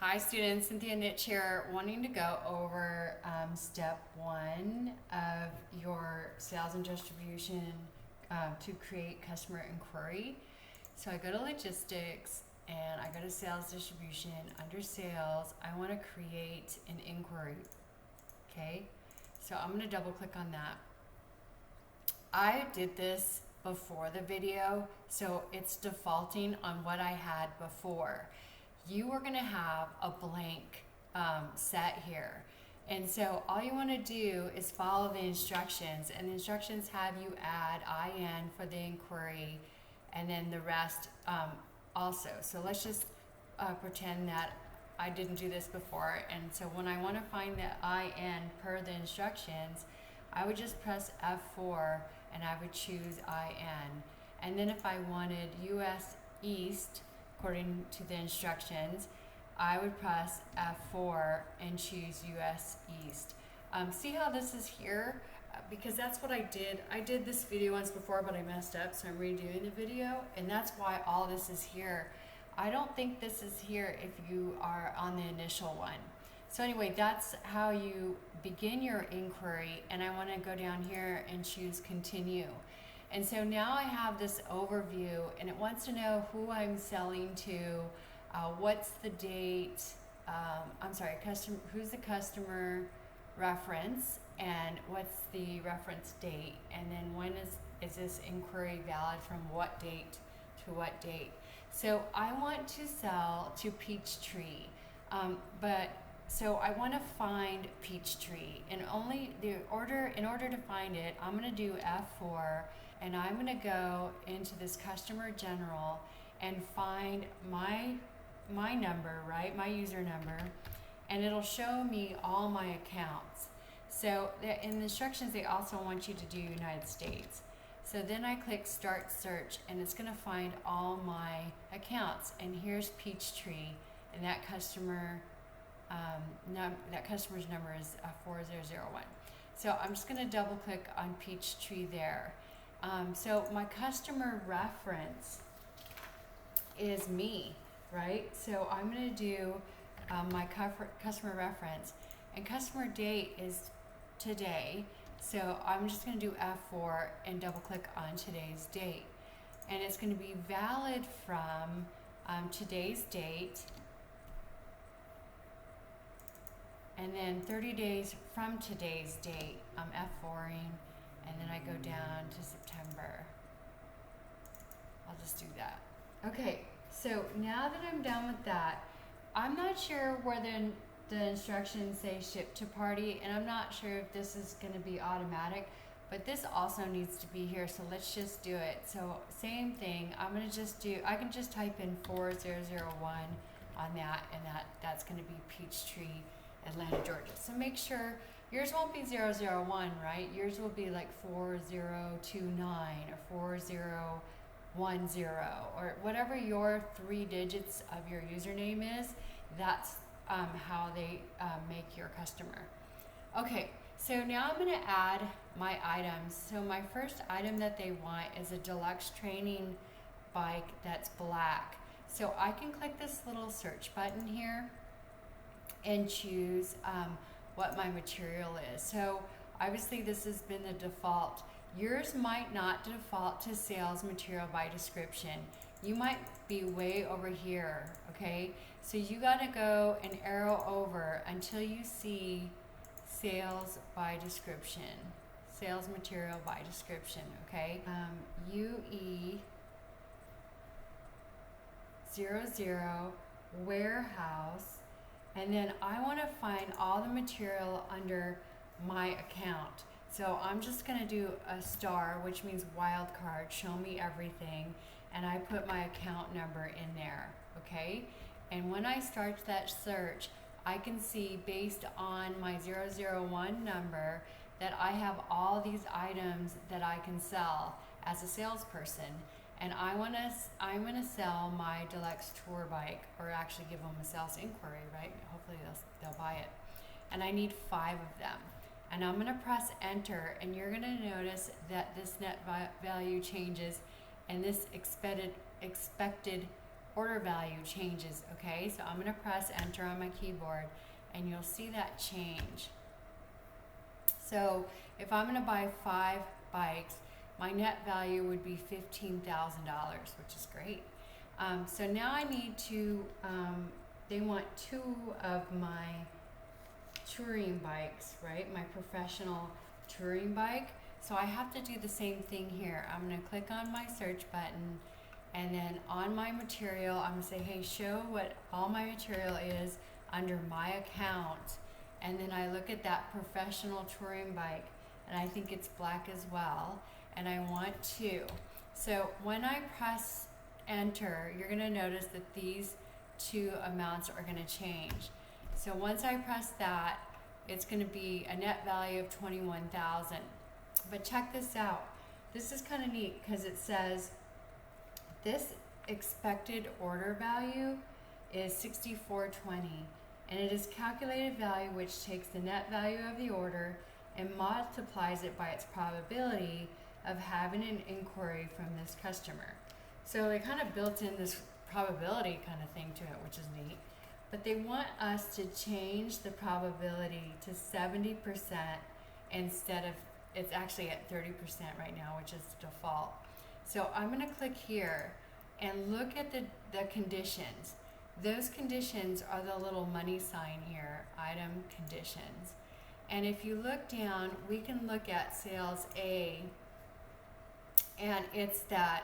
Hi students, Cynthia Nitch here, wanting to go over step 1 of your sales and distribution to create customer inquiry. So I go to logistics and I go to sales distribution. Under sales, I want to create an inquiry. Okay, so I'm going to double click on that. I did this before the video, so it's defaulting on what I had before. You are going to have a blank set here, and so all you want to do is follow the instructions, and the instructions have you add IN for the inquiry and then the rest also. So let's just pretend that I didn't do this before, and so when I want to find the IN per the instructions, I would just press F4 and I would choose IN, and then if I wanted US East according to the instructions, I would press F4 and choose US East. See how this is here? Because that's what I did. I did this video once before, but I messed up, so I'm redoing the video, and that's why all this is here. I don't think this is here if you are on the initial one. So anyway, that's how you begin your inquiry, and I want to go down here and choose continue. And so now I have this overview, and it wants to know who I'm selling to, what's the date, who's the customer reference, and what's the reference date, and then when is this inquiry valid from what date to what date. So I want to sell to Peachtree, so I want to find Peachtree, and in order to find it, I'm going to do F4, and I'm going to go into this customer general and find my number, right, my user number, and it'll show me all my accounts. So in the instructions, they also want you to do United States. So then I click start search, and it's going to find all my accounts, and here's Peachtree, and that customer's number is 4001. So I'm just going to double click on Peachtree there. So my customer reference is me, right? So I'm going to do my customer reference, and customer date is today. So I'm just going to do F4 and double click on today's date, and it's going to be valid from today's date, and then 30 days from today's date. I'm F4ing, and then I go down to September. I'll just do that. Okay, so now that I'm done with that, I'm not sure where the instructions say ship to party, and I'm not sure if this is going to be automatic, but this also needs to be here, so let's just do it. So same thing, I can just type in 4001 on that, and that's going to be Peachtree, Atlanta, Georgia. So make sure yours won't be 001, right? Yours will be like 4029 or 4010, or whatever your 3 digits of your username is. That's how they make your customer. Okay, so now I'm going to add my items. So my first item that they want is a deluxe training bike that's black. So I can click this little search button here and choose what my material is. So obviously this has been the default. Yours might not default to sales material by description. You might be way over here, okay? So you gotta go and arrow over until you see sales by description, sales material by description, okay? UE 00 warehouse, and then I want to find all the material under my account. So I'm just going to do a star, which means wildcard, show me everything, and I put my account number in there, okay? And when I start that search, I can see based on my 001 number that I have all these items that I can sell as a salesperson. And I want to sell my deluxe tour bike, or actually give them a sales inquiry, right? Hopefully they'll buy it. And I need 5 of them. And I'm going to press enter, and you're going to notice that this net value changes, and this expected order value changes, okay? So I'm gonna press enter on my keyboard and you'll see that change. So if I'm gonna buy 5 bikes, my net value would be $15,000, which is great. So now I need to, they want 2 of my touring bikes, right? My professional touring bike. So I have to do the same thing here. I'm gonna click on my search button, and then on my material, I'm gonna say, hey, show what all my material is under my account. And then I look at that professional touring bike, and I think it's black as well, and I want 2. So when I press enter, you're gonna notice that these 2 amounts are gonna change. So once I press that, it's gonna be a net value of 21,000. But check this out. This is kind of neat because it says this expected order value is 64.20, and it is calculated value which takes the net value of the order and multiplies it by its probability of having an inquiry from this customer. So they kind of built in this probability kind of thing to it, which is neat. But they want us to change the probability to 70% instead of, it's actually at 30% right now, which is default. So I'm gonna click here and look at the conditions. Those conditions are the little money sign here, item conditions. And if you look down, we can look at sales A, and it's that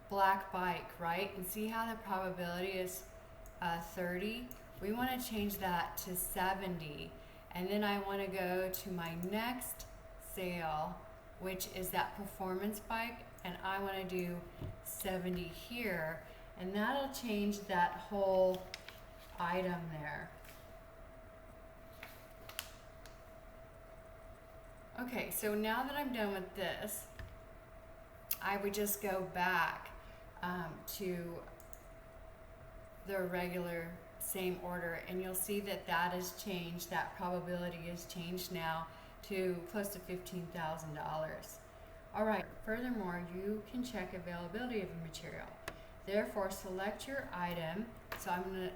black bike, right? And see how the probability is 30? We want to change that to 70. And then I want to go to my next sale, which is that performance bike, and I want to do 70 here, and that'll change that whole item there. Okay, so now that I'm done with this, I would just go back to the regular same order, and you'll see that that has changed, that probability has changed now to close to $15,000. All right, furthermore, you can check availability of a material. Therefore, select your item. So I'm gonna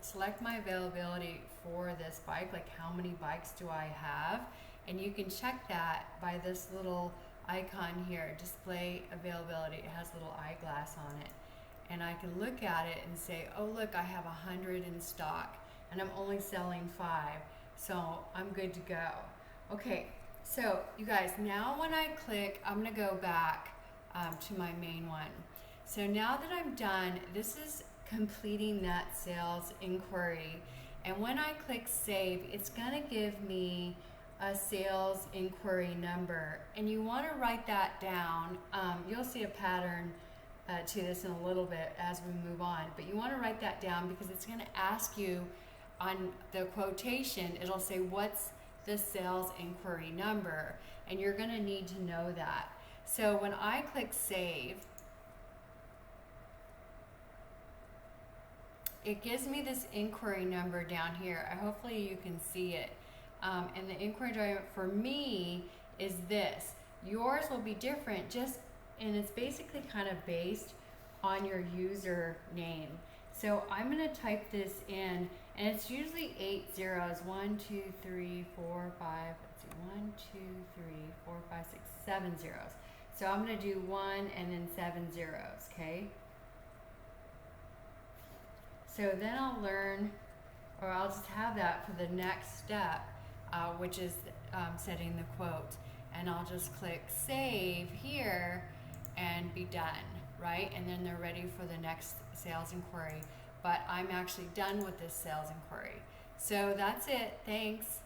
select my availability for this bike, like how many bikes do I have? And you can check that by this little icon here, display availability. It has a little eyeglass on it. And I can look at it and say, oh look, I have 100 in stock and I'm only selling 5. So I'm good to go. Okay, so you guys, now when I click, I'm gonna go back to my main one. So now that I'm done, this is completing that sales inquiry. And when I click save, it's gonna give me a sales inquiry number. And you wanna write that down. You'll see a pattern to this in a little bit as we move on, but you wanna write that down because it's gonna ask you on the quotation, it'll say what's the sales inquiry number, and you're gonna need to know that. So when I click save, it gives me this inquiry number down here. Hopefully you can see it. And the inquiry driver for me is this. Yours will be different, and it's basically kind of based on your user name. So I'm gonna type this in, and it's usually 8 zeros. 1, 2, 3, 4, 5, let's see, 1, 2, 3, 4, 5, 6, 7 zeros. So I'm gonna do 1 and then 7 zeros, okay? So then I'll learn, or I'll just have that for the next step, which is setting the quote. And I'll just click save here and be done, right? And then they're ready for the next sales inquiry. But I'm actually done with this sales inquiry. So that's it, thanks.